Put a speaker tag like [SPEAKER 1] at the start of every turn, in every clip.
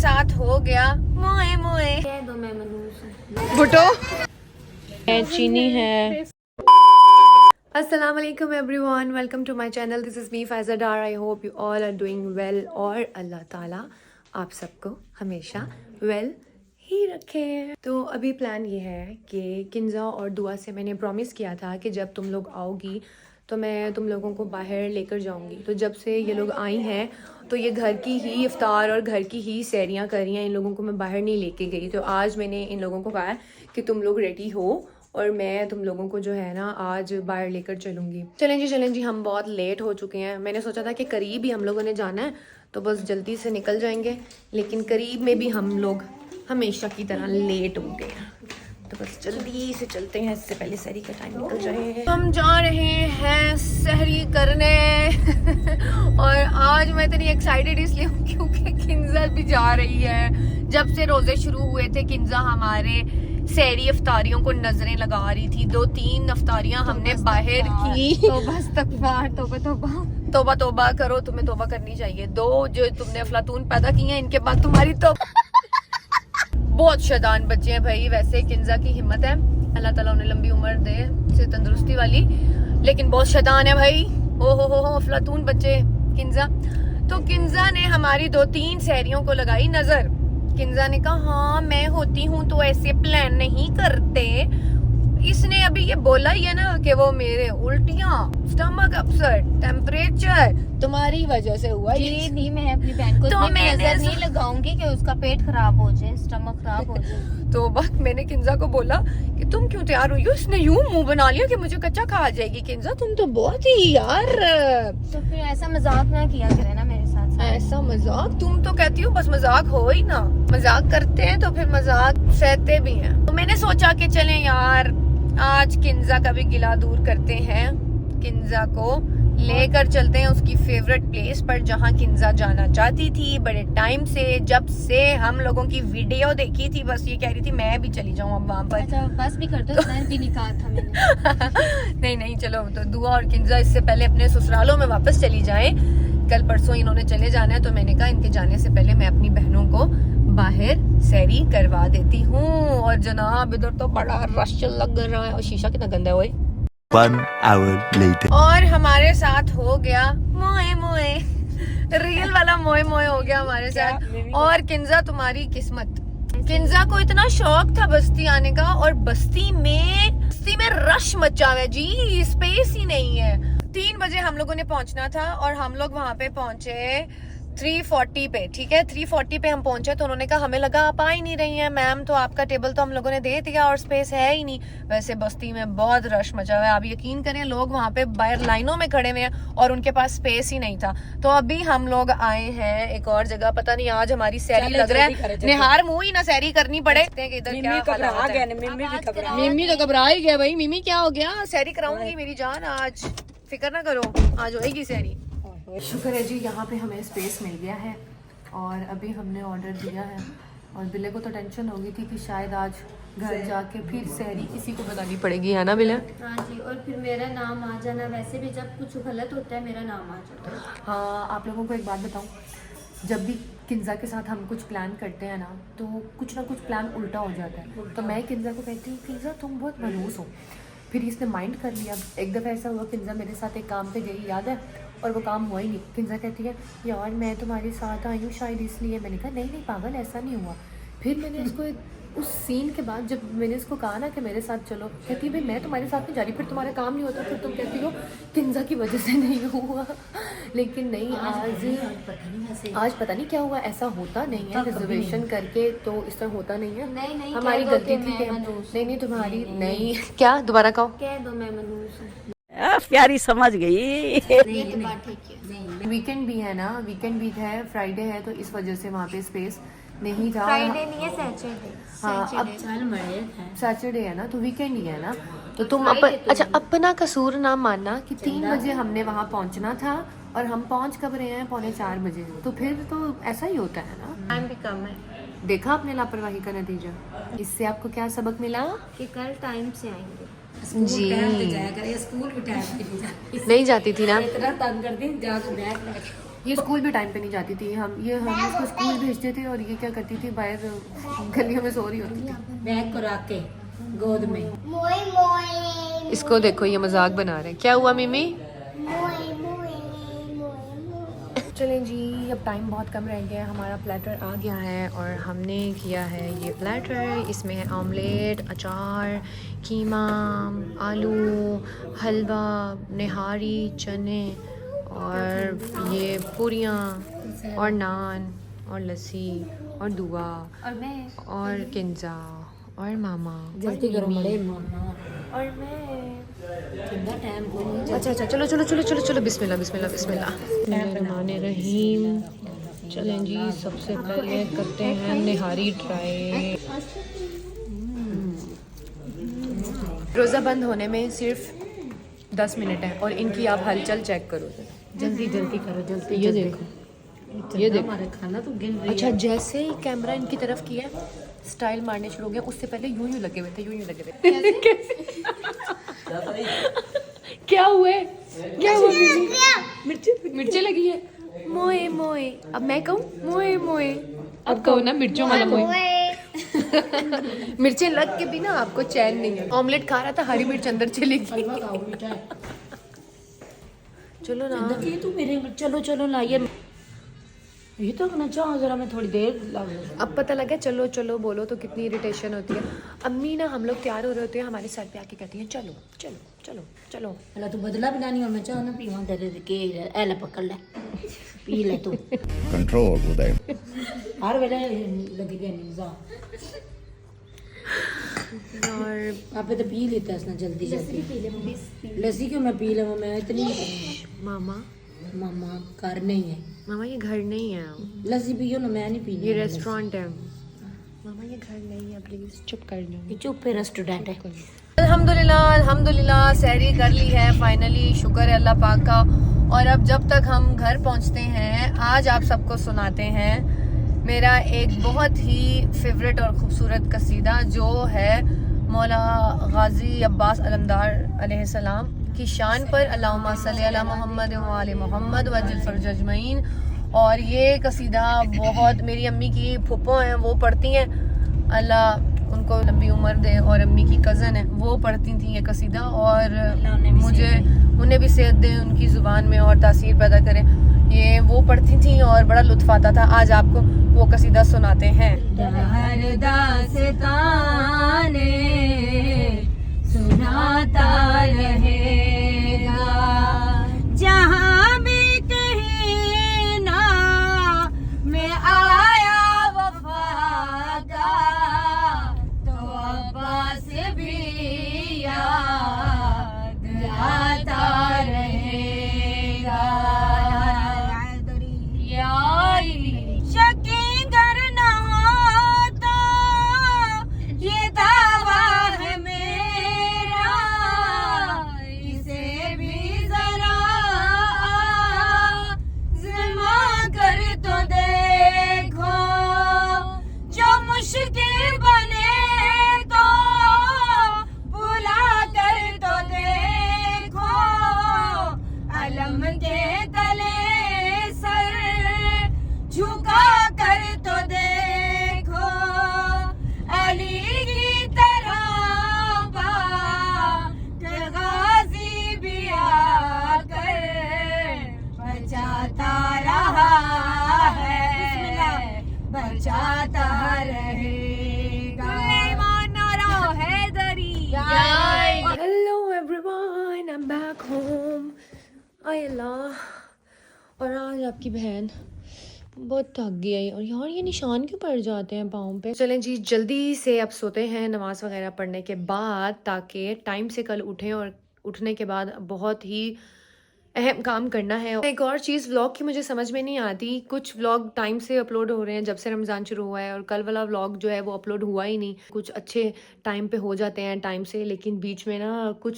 [SPEAKER 1] साथ हो गया मोए मोए भुटो चीनी है। अस्सलाम वालेकुम everyone, welcome to my channel. This is me Faiza Dar. I hope you all are doing well और अल्लाह ताला आप सबको हमेशा वेल ही रखे। तो अभी प्लान ये है कि किंजा और दुआ से मैंने प्रॉमिस किया था कि जब तुम लोग आओगी तो मैं तुम लोगों को बाहर लेकर जाऊंगी। तो जब से ये लोग आई हैं तो ये घर की ही इफ्तार और घर की ही सैरियां कर रही हैं। इन लोगों को मैं बाहर नहीं लेके गई। तो आज मैंने इन लोगों को कहा कि तुम लोग रेडी हो और मैं तुम लोगों को जो है ना आज बाहर लेकर चलूँगी। चलें जी, हम बहुत लेट हो चुके हैं। मैंने सोचा था कि करीब ही हम लोगों ने जाना है तो बस जल्दी से निकल जाएंगे, लेकिन करीब में भी हम लोग हमेशा की तरह लेट हो गए हैं। तो बस जल्दी से चलते हैं, इससे पहले सहरी का टाइम निकल जाए। हम जा रहे हैं सहरी करने और आज मैं इतनी एक्साइटेड इसलिए हूँ क्योंकि किंजा भी जा रही है। जब से रोजे शुरू हुए थे किंजा हमारे सहरी अफ्तारियों को नजरें लगा रही थी। 2-3 अफ्तारियां हमने बाहर की। तोबा तोबा करो, तुम्हें तोबा करनी चाहिए। 2 जो तुमने अफलातून पैदा की हैं इनके बाद तुम्हारी तो बहुत शैतान बच्चे हैं भाई। वैसे किंजा की हिम्मत है, अल्लाह ताला उन्हें लंबी उम्र दे से तंदुरुस्ती वाली, लेकिन बहुत शैतान है भाई। ओ हो अफलातून बच्चे किंजा। तो किंजा ने हमारी 2-3 सहरियों को लगाई नजर। किंजा ने कहा हाँ मैं होती हूँ तो ऐसे प्लान नहीं करते। इसने अभी ये बोला ही है ना कि वो मेरे उल्टियाँ, स्टमक अपसेट, टेम्परेचर तुम्हारी वजह से हुआ।
[SPEAKER 2] जी नहीं, मैं अपनी बहन को
[SPEAKER 1] तो मैं
[SPEAKER 2] नजर नहीं लगाऊंगी कि उसका पेट खराब हो जाए, स्टमक खराब हो जाए।
[SPEAKER 1] तो बस मैंने किंजा को बोला कि तुम क्यों तैयार हुई हो। इसने यूं मुंह बना लिया कि मुझे कच्चा खा जाएगी। किंजा तुम तो बहुत ही यार,
[SPEAKER 2] तो फिर ऐसा मजाक ना किया करे ना मेरे साथ।
[SPEAKER 1] ऐसा मजाक तुम तो कहती हो बस मजाक हो ही ना। मजाक करते हैं तो फिर मजाक सहते भी हैं। तो मैंने सोचा कि चलें यार आज किंजा का भी गिला दूर करते हैं। किंजा को लेकर चलते हैं उसकी फेवरेट प्लेस पर जहां किंजा जाना चाहती थी बड़े टाइम से। जब से हम लोगों की वीडियो देखी थी बस ये कह रही थी मैं भी चली जाऊं अब वहां पर।
[SPEAKER 2] अच्छा बस भी कर दो, मैं भी नहीं कहा था मैंने।
[SPEAKER 1] नहीं चलो, तो दुआ और किंजा इससे पहले अपने ससुरालों में वापस चली जाएं। कल परसों इन्होंने चले जाना है तो मैंने कहा इनके जाने से पहले मैं अपनी बहनों को बाहर सैरी करवा देती हूँ। और जनाब इधर तो बड़ा रश लग रहा है और शीशा कितना गंदा है।
[SPEAKER 3] 1 hour later.
[SPEAKER 1] और हमारे साथ हो गया मोए मोए, रियल वाला मोए मोए हो गया हमारे साथ। और किंजा तुम्हारी किस्मत, किंजा को इतना शौक था बस्ती आने का और बस्ती में रश मचा हुआ है जी, स्पेस ही नहीं है। 3 बजे हम लोगों ने पहुंचना था और हम लोग वहां पे पहुंचे 3:40 पे। ठीक है 3:40 पे हम पहुंचे तो उन्होंने कहा हमें लगा आप आ ही नहीं रही हैं मैम, तो आपका टेबल तो हम लोगों ने दे दिया और स्पेस है ही नहीं। वैसे बस्ती में बहुत रश मचा हुआ है, आप यकीन करें लोग वहां पे बाहर लाइनों में खड़े हुए हैं और उनके पास स्पेस ही नहीं था। तो अभी हम लोग आए हैं एक और जगह, पता नहीं आज हमारी सैरी लग रहा है निहार मुंह ही ना सैरी करनी पड़े। इधर क्या मिम्मी तो घबरा ही गया भाई। मिम्मी क्या हो गया? सैरी कराऊंगी मेरी जान, आज फिक्र ना करो, आज होएगी सैरी। शुक्र है जी यहाँ पे हमें स्पेस मिल गया है और अभी हमने ऑर्डर दिया है। और बिल्ले को तो टेंशन होगी थी कि शायद आज घर जाके फिर सहरी किसी को बतानी पड़ेगी, है ना बिल्ले?
[SPEAKER 2] हाँ जी, और फिर मेरा नाम आ जाना। वैसे भी जब कुछ गलत होता है मेरा नाम आ जाता है।
[SPEAKER 1] हाँ आप लोगों को एक बात बताऊँ, जब भी किंजा के साथ हम कुछ प्लान करते हैं ना तो कुछ ना कुछ प्लान उल्टा हो जाता है। तो मैं किंजा को कहती हूँ किंजा तुम बहुत मनहूस हो, फिर इसने माइंड कर लिया। एक दफ़ा ऐसा हुआ किंजा मेरे साथ एक काम पे गई, याद है, और वो काम हुआ ही नहीं। किंजा कहती है यार मैं तुम्हारे साथ आई हूँ शायद इसलिए। मैंने कहा नहीं पागल ऐसा नहीं हुआ। फिर मैंने इसको उस सीन के बाद जब मैंने इसको कहा ना कि मेरे साथ चलो, कहती भाई मैं तुम्हारे साथ नहीं जा रही, फिर तुम्हारा काम नहीं होता, फिर तुम कहती हो किंजा की वजह से नहीं हुआ। लेकिन नहीं आज पता नहीं क्या हुआ, ऐसा होता नहीं है रिजर्वेशन करके तो इस तरह होता नहीं है।
[SPEAKER 2] नहीं
[SPEAKER 1] हमारी गलती थी कि नहीं तुम्हारी नहीं। क्या दोबारा कहो?
[SPEAKER 2] कह दो मैं मनहूस हूँ।
[SPEAKER 4] प्यारी समझ गई।
[SPEAKER 1] वीकेंड भी है ना, वीकेंड भी है, फ्राइडे है तो इस वजह से वहाँ पे स्पेस नहीं था।
[SPEAKER 2] फ्राइडे नहीं है, सैटरडे।
[SPEAKER 1] हाँ अब सैटरडे है ना तो वीकेंड ही है ना। तो तुम अच्छा अपना कसूर ना मानना कि 3 बजे हमने वहाँ पहुँचना था और हम पहुँच कब रहे हैं 3:45 बजे। तो फिर तो ऐसा ही होता है ना,
[SPEAKER 2] टाइम भी कम है।
[SPEAKER 1] देखा आपने लापरवाही का नतीजा। इससे आपको क्या सबक मिला?
[SPEAKER 2] कि कल टाइम से आएंगे
[SPEAKER 1] जी।
[SPEAKER 4] स्कूल भी टाइम
[SPEAKER 1] नहीं जाती थी ना।
[SPEAKER 4] इतना तंग करती जाकर बैग
[SPEAKER 1] ये स्कूल भी टाइम पे नहीं जाती थी, हम इसको स्कूल भेजते थे और ये क्या करती थी, बाहर गलियों में सो रही होती थी
[SPEAKER 4] बैग को रख के गोद में।
[SPEAKER 1] इसको देखो, ये मजाक बना रहे हैं। क्या हुआ मिमी? चलें जी, अब टाइम बहुत कम रह गया है, हमारा प्लेटर आ गया है और हमने किया है ये प्लेटर। इसमें है ऑमलेट, अचार, कीमा, आलू, हलवा, निहारी, चने और ये पूरियाँ और नान और लस्सी और दुआ और किंजा और मामा
[SPEAKER 4] जल्दी करो बड़े मामा
[SPEAKER 1] और मैं।
[SPEAKER 4] कितना टाइम को नहीं।
[SPEAKER 1] अच्छा चलो चलो चलो चलो चलो, बिस्मिल्लाह बिस्मिल्लाह बिस्मिल्लाह रहमान रहीम। चलें जी, सबसे पहले करते हैं निहारी ट्राई। रोज़ा बंद होने में सिर्फ 10 मिनट है और इनकी आप हलचल चेक करो।
[SPEAKER 4] जल्दी जल्दी करो, जल्दी।
[SPEAKER 1] ये देखो, ये देखो
[SPEAKER 4] हमारा खाना तो गिन रही
[SPEAKER 1] अच्छा, जैसे ही कैमरा इनकी तरफ किया, स्टाइल मारने शुरू हो गया। उससे पहले यूं यूं लगे हुए थे, यूं यूं लगे हुए थे। क्या हुए? क्या हुआ? मिर्ची लगी है। मोए मोए, अब मैं कहूँ मोए मोए, अब कहो ना मिर्चों वाला मोए। मिर्चें लग के भी ना आपको चैन नहीं है। ऑमलेट खा रहा था, हरी मिर्च अंदर चली गई। चलो ना,
[SPEAKER 4] तू मेरे चलो चलो ना, ये तो ना चाह जरा, मैं थोड़ी देर लग।
[SPEAKER 1] अब पता लगा चलो चलो बोलो तो कितनी इरिटेशन होती है। अम्मी ना, हम लोग तैयार हो रहे होते हैं, हमारे सर पे आके कहती हैं चलो चलो चलो चलो।
[SPEAKER 4] अल्लाह तू बदला भी नहीं, और मैं चाह ना पीवा तेरे के एला पकड़ ले, पी ले तू।
[SPEAKER 3] Control उदय।
[SPEAKER 4] हर वेले लगी गई निजा
[SPEAKER 1] और
[SPEAKER 4] आप तो पी लेते हैं ना जल्दी जल्दी। लस्सी क्यों मैं पी लूँ, मैं इतनी
[SPEAKER 1] मामा
[SPEAKER 4] मामा घर नहीं है।
[SPEAKER 1] मामा ये घर नहीं है,
[SPEAKER 4] लस्सी पियो ना, मैं नहीं पी।
[SPEAKER 1] ये रेस्टोरेंट है। मामा ये घर नहीं है, प्लीज चुप कर जाओ।
[SPEAKER 4] ये चुप है, रेस्टोरेंट है।
[SPEAKER 1] अल्हम्दुलिल्लाह अल्हम्दुलिल्लाह, सहरी कर ली है फाइनली, शुक्र है अल्लाह पाक का। और अब जब तक हम घर पहुंचते हैं, आज आप सबको सुनाते हैं मेरा एक बहुत ही फेवरेट और ख़ूबसूरत कसीदा, जो है मौला गाजी अब्बास अलमदार अलैहिस्सलाम की शान पर, अल्लाहुम्मा सल्ली अला मोहम्मद व आले मोहम्मद वजिल फर्ज अजमईन। और ये कसीदा बहुत, मेरी अम्मी की फूफो हैं, वो पढ़ती हैं, अल्लाह उनको लंबी उम्र दे, और अम्मी की कज़न है वो पढ़ती थी ये कसीदा, और मुझे उन्हें भी सेहत दे, उनकी ज़ुबान में और तासीर पैदा करें। ये वो पढ़ती थी और बड़ा लुत्फ़ आता था। आज आपको वो कसीदा सुनाते हैं।
[SPEAKER 2] सुनाता रहेगा जहाँ भी कहीं ना मैं आया वफा का, तो अब्बास भी याद आता रहेगा। शकी करना हो तो ये दावा है मेरा, इसे भी जरा ज़िम्मा कर तो देखो, जो मुश्किल बने तो बुला कर तो देखो, अलम के तले सर झुका कर तो देखो, अली की तरह बात गाजी भी आकर बचाता रहा है, बचाता रहेगा।
[SPEAKER 1] Hello everyone, I am back home. आय अल्लाह, और आज आपकी बहन बहुत थक गई, और यार ये निशान क्यों पड़ जाते हैं पाँव पे। चलें जी, जल्दी से अब सोते हैं नमाज वगैरह पढ़ने के बाद, ताकि टाइम से कल उठें, और उठने के बाद बहुत ही अहम काम करना है। एक और चीज़, व्लॉग की मुझे समझ में नहीं आती, कुछ व्लॉग टाइम से अपलोड हो रहे हैं जब से रमज़ान शुरू हुआ है, और कल वाला व्लॉग जो है वो अपलोड हुआ ही नहीं। कुछ अच्छे टाइम पे हो जाते हैं टाइम से, लेकिन बीच में ना कुछ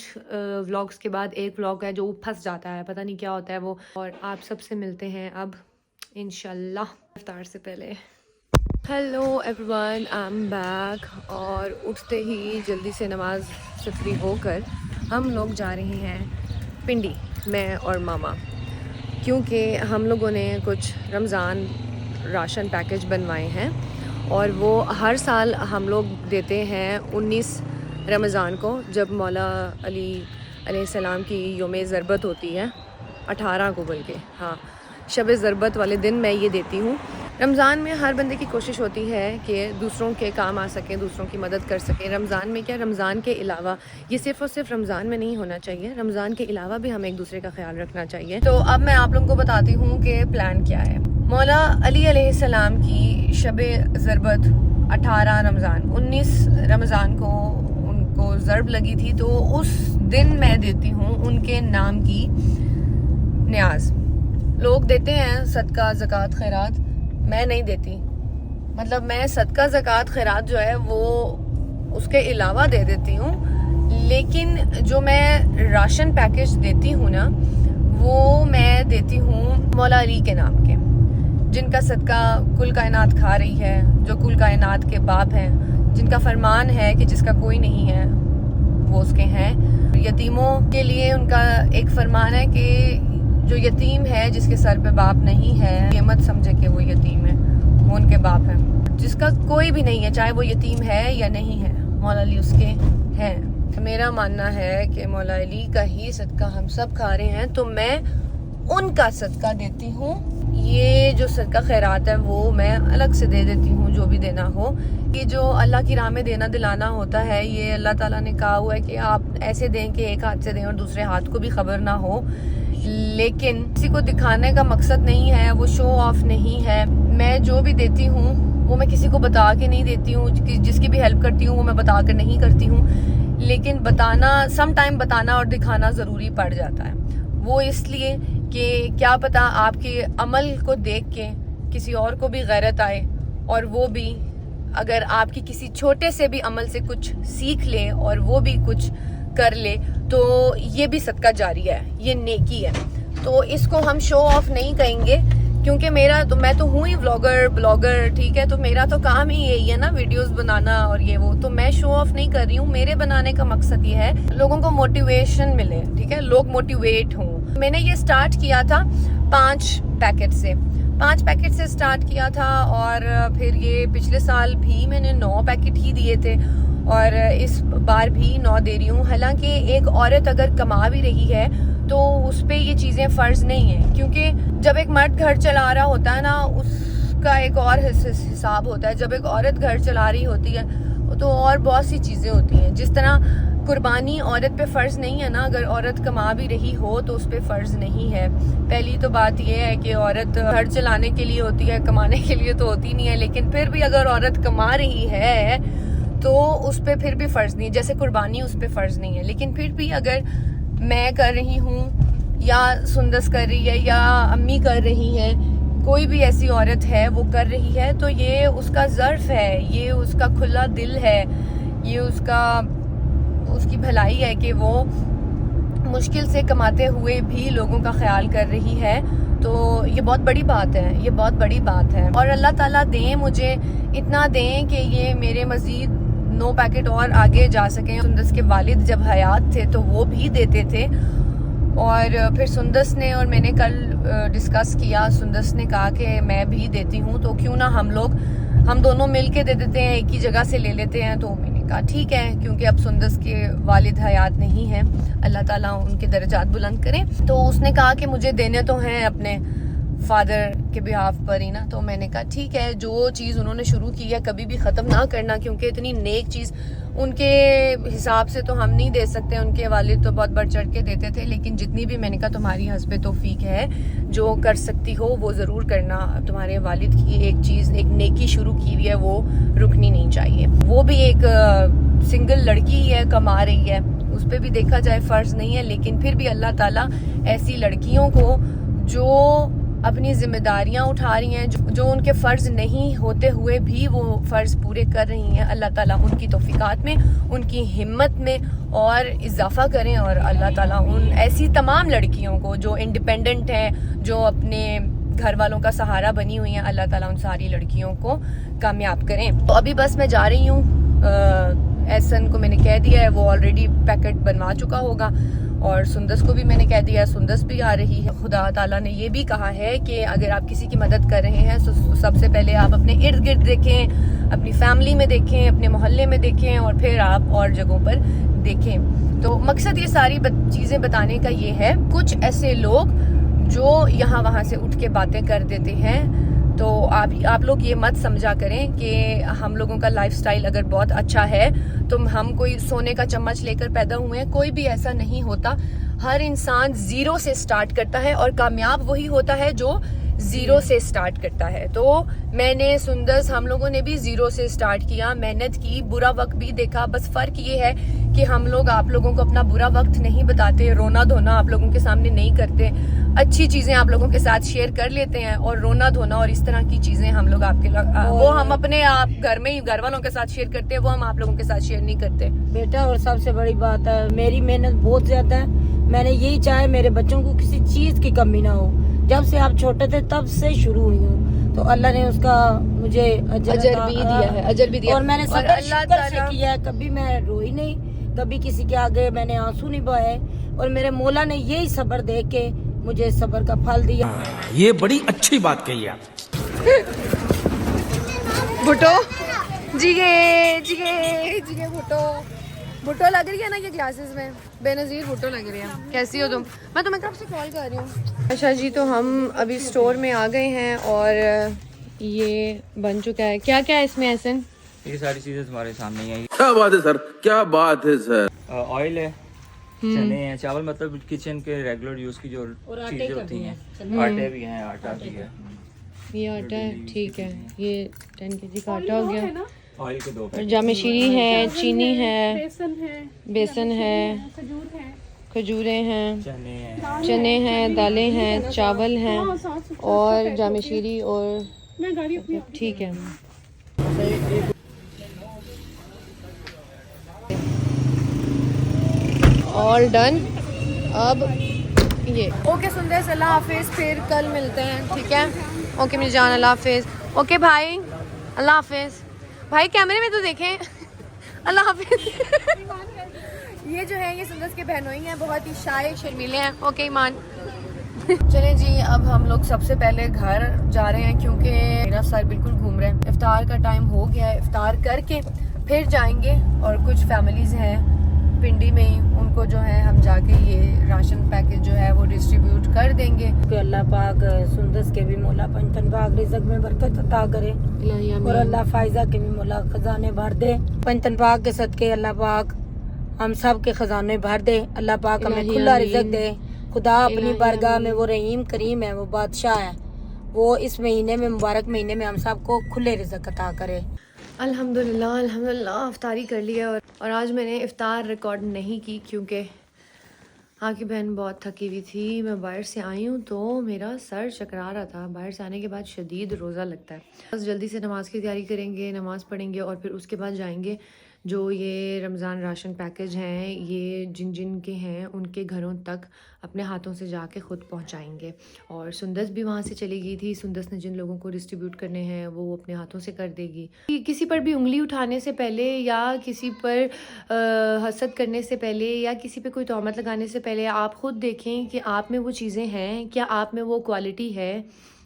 [SPEAKER 1] व्लॉग्स के बाद एक व्लॉग है जो फंस जाता है, पता नहीं क्या होता है वो। और आप सबसे मिलते हैं अब इंशाल्लाह इफ्तार से पहले। Hello everyone, I am back. और उठते ही जल्दी से नमाज से फ्री होकर हम लोग जा रहे हैं पिंडी, मैं और मामा, क्योंकि हम लोगों ने कुछ रमज़ान राशन पैकेज बनवाए हैं और वो हर साल हम लोग देते हैं 19 रमज़ान को, जब मौला अली अलैहिस्सलाम की यौम ज़रबत होती है, 18 को बल्कि, हाँ, शब ज़रबत वाले दिन मैं ये देती हूँ। रमज़ान में हर बंदे की कोशिश होती है कि दूसरों के काम आ सकें, दूसरों की मदद कर सकें। रमज़ान में क्या, रमज़ान के अलावा, ये सिर्फ़ और सिर्फ रमज़ान में नहीं होना चाहिए, रमज़ान के अलावा भी हमें एक दूसरे का ख्याल रखना चाहिए। तो अब मैं आप लोगों को बताती हूँ कि प्लान क्या है। मौला अली अलैहिस्सलाम की शब ज़रबत 18 रमज़ान, 19 रमज़ान को उनको ज़रब लगी थी, तो उस दिन मैं देती हूँ उनके नाम की न्याज। लोग देते हैं सदका, ज़कात, खैरात, मैं नहीं देती। मतलब मैं सदका, ज़कात, खैरात जो है वो उसके अलावा दे देती हूँ, लेकिन जो मैं राशन पैकेज देती हूँ ना, वो मैं देती हूँ मौला अली के नाम के, जिनका सदका कुल कायनात खा रही है, जो कुल कायनात के बाप हैं, जिनका फरमान है कि जिसका कोई नहीं है वो उसके हैं। यतीमों के लिए उनका एक फरमान है कि जो यतीम है, जिसके सर पे बाप नहीं है, ये मत समझे कि वो यतीम है, वो उनके बाप है। जिसका कोई भी नहीं है, चाहे वो यतीम है या नहीं है, मौला अली उसके हैं। मेरा मानना है कि मौला अली का ही सदका हम सब खा रहे हैं, तो मैं उनका सदका देती हूँ। ये जो सदका खैरात है वो मैं अलग से दे देती हूँ, जो भी देना हो। कि जो अल्लाह की राह में देना दिलाना होता है, ये अल्लाह ताला ने कहा हुआ है कि आप ऐसे दें कि एक हाथ से दें और दूसरे हाथ को भी खबर ना हो। लेकिन किसी को दिखाने का मकसद नहीं है, वो शो ऑफ नहीं है। मैं जो भी देती हूँ वो मैं किसी को बता के नहीं देती हूँ, जिसकी भी हेल्प करती हूँ वो मैं बता कर नहीं करती हूँ। लेकिन बताना, सम टाइम बताना और दिखाना ज़रूरी पड़ जाता है। वो इसलिए कि क्या पता आपके अमल को देख के किसी और को भी गैरत आए, और वो भी अगर आपकी किसी छोटे से भी अमल से कुछ सीख ले और वो भी कुछ कर ले, तो ये भी सदका जारी है, ये नेकी है। तो इसको हम शो ऑफ नहीं कहेंगे, क्योंकि मैं तो हूँ ही ब्लॉगर, ठीक है, तो मेरा तो काम ही यही है ना, वीडियोस बनाना और ये वो। तो मैं शो ऑफ नहीं कर रही हूँ। मेरे बनाने का मकसद ये है लोगों को मोटिवेशन मिले, ठीक है, लोग मोटिवेट हों। मैंने ये स्टार्ट किया था 5 पैकेट से स्टार्ट किया था, और फिर ये पिछले साल भी मैंने 9 पैकेट ही दिए थे, और इस बार भी 9 दे रही हूँ। हालांकि एक औरत अगर कमा भी रही है तो उस पर ये चीज़ें फ़र्ज़ नहीं है, क्योंकि जब एक मर्द घर चला रहा होता है ना, उसका एक और हिसाब होता है। जब एक औरत घर चला रही होती है तो और बहुत सी चीज़ें होती हैं। जिस तरह कुर्बानी औरत पे फ़र्ज़ नहीं है ना, अगर औरत कमा भी रही हो तो उस पर फ़र्ज़ नहीं है। पहली तो बात यह है कि औरत घर चलाने के लिए होती है, कमाने के लिए तो होती नहीं है। लेकिन फिर भी अगर औरत कमा रही है तो उस पर फिर भी फ़र्ज़ नहीं है, जैसे कुर्बानी उस पर फ़र्ज़ नहीं है। लेकिन फिर भी अगर मैं कर रही हूँ, या सुंदस कर रही है, या अम्मी कर रही है, कोई भी ऐसी औरत है वो कर रही है, तो ये उसका ज़र्फ़ है, ये उसका खुला दिल है, ये उसकी भलाई है कि वो मुश्किल से कमाते हुए भी लोगों का ख्याल कर रही है। तो ये बहुत बड़ी बात है, ये बहुत बड़ी बात है। और अल्लाह ताला दें, मुझे इतना दें कि ये मेरे मज़ीद 9 पैकेट और आगे जा सकें। सुंदस के वालिद जब हयात थे तो वो भी देते थे, और फिर सुंदस ने और मैंने कल डिस्कस किया, सुंदस ने कहा कि मैं भी देती हूँ, तो क्यों ना हम दोनों मिल के दे देते हैं, एक ही जगह से ले लेते हैं। तो मैंने कहा ठीक है, क्योंकि अब सुंदस के वालिद हयात नहीं हैं, अल्लाह ताला उनके दर्जात बुलंद करें। तो उसने कहा कि मुझे देने तो हैं अपने फादर के बिहाफ पर ही ना। तो मैंने कहा ठीक है, जो चीज़ उन्होंने शुरू की है कभी भी ख़त्म ना करना, क्योंकि इतनी नेक चीज़ उनके हिसाब से तो हम नहीं दे सकते। उनके वालिद तो बहुत बढ़ चढ़ के देते थे, लेकिन जितनी भी, मैंने कहा तुम्हारी हस्बे तौफीक है, जो कर सकती हो वो ज़रूर करना। तुम्हारे वालिद की एक चीज़, एक नेकी शुरू की हुई है, वो रुकनी नहीं चाहिए। वो भी एक सिंगल लड़की है, कमा रही है, उस पर भी देखा जाए फ़र्ज़ नहीं है। लेकिन फिर भी अल्लाह ताला ऐसी लड़कियों को जो अपनी जिम्मेदारियां उठा रही हैं, जो उनके फ़र्ज़ नहीं होते हुए भी वो फ़र्ज़ पूरे कर रही हैं, अल्लाह ताला उनकी तौफीकात में, उनकी हिम्मत में और इजाफ़ा करें। और अल्लाह ताला उन ऐसी तमाम लड़कियों को जो इंडिपेंडेंट हैं, जो अपने घर वालों का सहारा बनी हुई हैं, अल्लाह ताला उन सारी लड़कियों को कामयाब करें। तो अभी बस मैं जा रही हूँ, एहसन को मैंने कह दिया है, वो ऑलरेडी पैकेट बनवा चुका होगा, और सुंदस को भी मैंने कह दिया, सुंदस भी आ रही है। खुदा ताला ने ये भी कहा है कि अगर आप किसी की मदद कर रहे हैं तो सबसे पहले आप अपने इर्द गिर्द देखें, अपनी फैमिली में देखें, अपने मोहल्ले में देखें और फिर आप और जगहों पर देखें। तो मकसद ये सारी चीज़ें बताने का ये है, कुछ ऐसे लोग जो यहाँ वहाँ से उठ के बातें कर देते हैं, तो आप लोग ये मत समझा करें कि हम लोगों का लाइफस्टाइल अगर बहुत अच्छा है तो हम कोई सोने का चम्मच लेकर पैदा हुए हैं। कोई भी ऐसा नहीं होता। हर इंसान जीरो से स्टार्ट करता है और कामयाब वही होता है जो जीरो से स्टार्ट करता है। तो मैंने, सुंदस, हम लोगों ने भी जीरो से स्टार्ट किया, मेहनत की, बुरा वक्त भी देखा। बस फर्क ये है कि हम लोग आप लोगों को अपना बुरा वक्त नहीं बताते, रोना धोना आप लोगों के सामने नहीं करते। अच्छी चीजें आप लोगों के साथ शेयर कर लेते हैं और रोना धोना और इस तरह की चीजें हम लोग वो हम अपने आप घर में ही घर वालों के साथ शेयर करते हैं, वो हम आप लोगों के साथ शेयर नहीं करते
[SPEAKER 4] बेटा। और सबसे बड़ी बात है, मेरी मेहनत बहुत ज्यादा है। मैंने यही चाहे मेरे बच्चों को किसी चीज की कमी ना हो। जब से आप छोटे थे तब से शुरू हुई हूँ, तो अल्लाह ने उसका मुझे अजर भी दिया है, अजर भी दिया। और मैंने सब्र शुक्र से किया है, कभी मैं रोई नहीं, कभी किसी के आगे मैंने आंसू नहीं बहाए। और मेरे मौला ने यही सब्र दे के मुझे सब्र का फल दिया।
[SPEAKER 5] ये बड़ी अच्छी बात कही आप।
[SPEAKER 1] भुट्टो जिगे भुट्टो लग रही है ना ये क्लासेस में, बेनजीर भुट्टो लग रही है। कैसी हो तुम? मैं तुम्हें कब से कॉल कर रही हूँ। अच्छा जी, तो हम अभी स्टोर में आ गए हैं और ये बन चुका है। क्या क्या है इसमें एहसन?
[SPEAKER 6] ये सारी चीजें तुम्हारे सामने ही आई।
[SPEAKER 5] क्या बात है सर, क्या बात है सर।
[SPEAKER 6] ऑयल है, चने हैं, चावल, मतलब किचन के रेगुलर यूज की जो चीजें होती हैं। आटे भी हैं, आटा भी है।
[SPEAKER 1] ये आटा है, ठीक है। ये 10 kg का आटा हो गया।
[SPEAKER 6] ऑयल के 2
[SPEAKER 1] और जामेशीरी है, चीनी है, बेसन है, खजूरें हैं, चने हैं, दालें हैं, चावल हैं और जामेशीरी और ठीक है। All done. अब ये ओके सुंदर, अल्लाह हाफिज, फिर कल मिलते हैं, ठीक है? ओके मेरी जान, अल्लाह हाफिज। ओके भाई, अल्लाह हाफिज। भाई कैमरे में तो देखें। अल्लाह हाफिज। ये जो है ये सुंदर के बहनोई हैं, बहुत ही शाय शर्मीले हैं। ओके ईमान। चलें जी, अब हम लोग सबसे पहले घर जा रहे हैं क्योंकि मेरा सर बिल्कुल घूम रहा है। इफ्तार का टाइम हो गया है, इफ्तार करके फिर जाएंगे। और कुछ फैमिलीज हैं पिंडी में ही, उनको जो है हम जाके ये राशन पैकेज जो है वो डिस्ट्रीब्यूट कर देंगे।
[SPEAKER 4] अल्लाह पाक सुंदस के भी मौला पंचतन पाक रिज़्क़ में बरकत अता करे और अल्लाह फायजा के भी मौला खजाने भर दे। पंचतन पाक के सदके अल्लाह पाक हम सब के खजाने भर दे। अल्लाह पाक हमें खुला रिज़्क़ दे। खुदा अपनी बारगाह में वो रहीम करीम है, वो बादशाह है, वो इस महीने में, मुबारक महीने में हम सबको खुले रिज़्क़ अता करे।
[SPEAKER 1] अल्हम्दुलिल्लाह अल्हम्दुलिल्लाह इफ्तारी कर लिया। और आज मैंने इफ्तार रिकॉर्ड नहीं की क्योंकि आपकी बहन बहुत थकी हुई थी। मैं बाहर से आई हूँ तो मेरा सर चकरा रहा था। बाहर से आने के बाद शदीद रोज़ा लगता है। बस जल्दी से नमाज़ की तैयारी करेंगे, नमाज़ पढ़ेंगे और फिर उसके बाद जाएंगे जो ये रमज़ान राशन पैकेज हैं, ये जिन जिन के हैं उनके घरों तक अपने हाथों से जाके ख़ुद पहुंचाएंगे। और सुंदस भी वहाँ से चली गई थी। सुंदस ने जिन लोगों को डिस्ट्रीब्यूट करने हैं वो अपने हाथों से कर देगी। किसी पर भी उंगली उठाने से पहले या किसी पर हसद करने से पहले या किसी पे कोई तोहमत लगाने से पहले आप ख़ुद देखें कि आप में वो चीज़ें हैं, क्या आप में वो क्वालिटी है।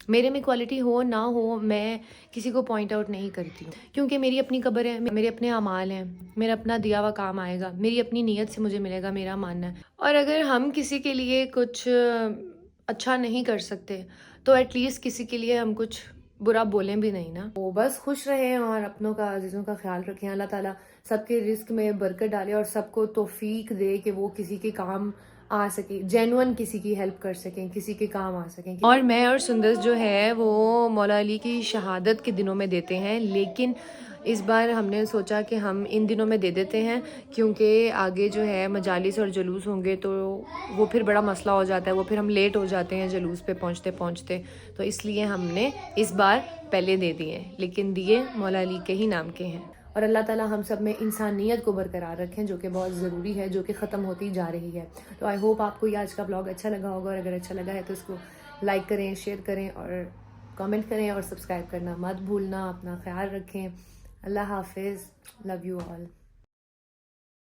[SPEAKER 1] मेरे में क्वालिटी हो ना हो, मैं किसी को पॉइंट आउट नहीं करती हूँ क्योंकि मेरी अपनी कब्र है, मेरे अपने अमाल हैं, मेरा अपना दिया हुआ काम आएगा, मेरी अपनी नीयत से मुझे मिलेगा, मेरा मानना है। और अगर हम किसी के लिए कुछ अच्छा नहीं कर सकते तो एटलीस्ट किसी के लिए हम कुछ बुरा बोलें भी नहीं ना। वो बस खुश रहें और अपनों का, अजीज़ों का ख्याल रखें। अल्लाह ताला सबके रिस्क में बरकत डाले और सबको तौफीक दे कि वो किसी के काम आ सके, जेन्युइन किसी की हेल्प कर सकें, किसी के काम आ सकें। और मैं और सुंदस जो है वो मौला अली की शहादत के दिनों में देते हैं, लेकिन इस बार हमने सोचा कि हम इन दिनों में दे देते हैं क्योंकि आगे जो है मजालिस और जलूस होंगे तो वो फिर बड़ा मसला हो जाता है, वो फिर हम लेट हो जाते हैं जलूस पे पहुंचते पहुंचते। तो इसलिए हमने इस बार पहले दे दिए, लेकिन दिए मौला अली के ही नाम के हैं। और अल्लाह ताला हम सब में इंसानियत को बरकरार रखें जो कि बहुत ज़रूरी है, जो कि ख़त्म होती जा रही है। तो आई होप आपको ये आज का ब्लॉग अच्छा लगा होगा और अगर अच्छा लगा है तो इसको लाइक करें, शेयर करें और कमेंट करें और सब्सक्राइब करना मत भूलना। अपना ख्याल रखें। अल्लाह हाफिज़, लव यू ऑल।